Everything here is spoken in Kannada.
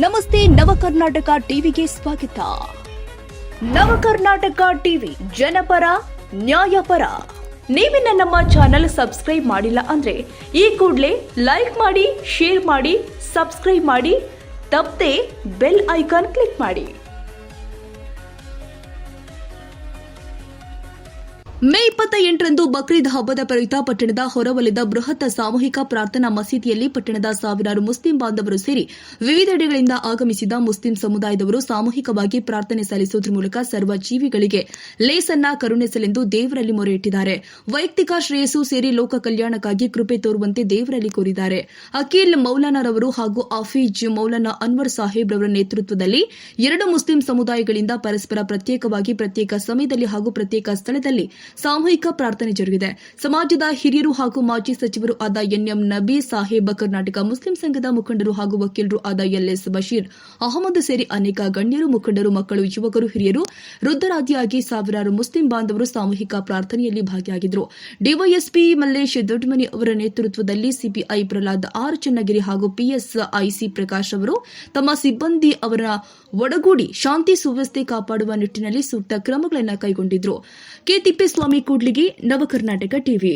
ನಮಸ್ತೆ ನವಕರ್ನಾಟಕ ಟಿವಿಗೆ ಸ್ವಾಗತ. ನವಕರ್ನಾಟಕ ಟಿವಿ ಜನಪರ ನ್ಯಾಯಪರ. ನೀವಿನ್ನ ನಮ್ಮ ಚಾನೆಲ್ ಸಬ್ಸ್ಕ್ರೈಬ್ ಮಾಡಿಲ್ಲ ಅಂದ್ರೆ ಈ ಕೂಡಲೇ ಲೈಕ್ ಮಾಡಿ, ಶೇರ್ ಮಾಡಿ, ಸಬ್ಸ್ಕ್ರೈಬ್ ಮಾಡಿ, ತಪ್ಪದೆ ಬೆಲ್ ಐಕಾನ್ ಕ್ಲಿಕ್ ಮಾಡಿ. ಮೇ 28ರಂದು ಬಕ್ರೀದ್ ಹಬ್ಬದ ಪ್ರಯುಕ್ತ ಪಟ್ಟಣದ ಹೊರವಲಯದ ಬೃಹತ್ ಸಾಮೂಹಿಕ ಪ್ರಾರ್ಥನಾ ಮಸೀದಿಯಲ್ಲಿ ಪಟ್ಟಣದ ಸಾವಿರಾರು ಮುಸ್ಲಿಂ ಬಾಂಧವರು ಸೇರಿ ವಿವಿಧೆಡೆಗಳಿಂದ ಆಗಮಿಸಿದ ಮುಸ್ಲಿಂ ಸಮುದಾಯದವರು ಸಾಮೂಹಿಕವಾಗಿ ಪ್ರಾರ್ಥನೆ ಸಲ್ಲಿಸುವುದರ ಮೂಲಕ ಸರ್ವ ಜೀವಿಗಳಿಗೆ ಲೇಸನ್ನ ಕರುಣಿಸಲೆಂದು ದೇವರಲ್ಲಿ ಮೊರೆ ಇಟ್ಟಿದ್ದಾರೆ. ವೈಯಕ್ತಿಕ ಶ್ರೇಯಸ್ಸು ಸೇರಿ ಲೋಕ ಕಲ್ಯಾಣಕ್ಕಾಗಿ ಕೃಪೆ ತೋರುವಂತೆ ದೇವರಲ್ಲಿ ಕೋರಿದ್ದಾರೆ. ಅಕೀಲ್ ಮೌಲಾನಾರವರು ಹಾಗೂ ಆಫೀಜ್ ಮೌಲಾನಾ ಅನ್ವರ್ ಸಾಹೇಬ್ ರವರ ನೇತೃತ್ವದಲ್ಲಿ ಎರಡು ಮುಸ್ಲಿಂ ಸಮುದಾಯಗಳಿಂದ ಪರಸ್ಪರ ಪ್ರತ್ಯೇಕವಾಗಿ ಪ್ರತ್ಯೇಕ ಸಮಯದಲ್ಲಿ ಹಾಗೂ ಪ್ರತ್ಯೇಕ ಸ್ಥಳದಲ್ಲಿ ಸಾಮೂಹಿಕ ಪ್ರಾರ್ಥನೆ ಜರುಗಿದೆ. ಸಮಾಜದ ಹಿರಿಯರು ಹಾಗೂ ಮಾಜಿ ಸಚಿವರು ಆದ ಎನ್ಎಂ ನಬಿ ಸಾಹೇಬ್, ಕರ್ನಾಟಕ ಮುಸ್ಲಿಂ ಸಂಘದ ಮುಖಂಡರು ಹಾಗೂ ವಕೀಲರು ಆದ ಎಲ್ಎಸ್ ಬಶೀರ್ ಅಹಮದ್ ಸೇರಿ ಅನೇಕ ಗಣ್ಯರು, ಮುಖಂಡರು, ಮಕ್ಕಳು, ಯುವಕರು, ಹಿರಿಯರು, ವೃದ್ಧರಾದಿಯಾಗಿ ಸಾವಿರಾರು ಮುಸ್ಲಿಂ ಬಾಂಧವರು ಸಾಮೂಹಿಕ ಪ್ರಾರ್ಥನೆಯಲ್ಲಿ ಭಾಗಿಯಾಗಿದ್ದರು. ಡಿವೈಎಸ್ಪಿ ಮಲ್ಲೇಶ್ ದೊಡ್ಡಮನಿ ಅವರ ನೇತೃತ್ವದಲ್ಲಿ ಸಿಪಿಐ ಪ್ರಹ್ಲಾದ್ ಆರ್ ಚನ್ನಗಿರಿ ಹಾಗೂ ಪಿಎಸ್ಐಸಿ ಪ್ರಕಾಶ್ ಅವರು ತಮ್ಮ ಸಿಬ್ಬಂದಿ ಅವರ ಒಡಗೂಡಿ ಶಾಂತಿ ಸುವ್ಯವಸ್ಥೆ ಕಾಪಾಡುವ ನಿಟ್ಟಿನಲ್ಲಿ ಸೂಕ್ತ ಕ್ರಮಗಳನ್ನು ಕೈಗೊಂಡಿದ್ದರು. K Tippeswamy Kudligi, Navakarnataka TV.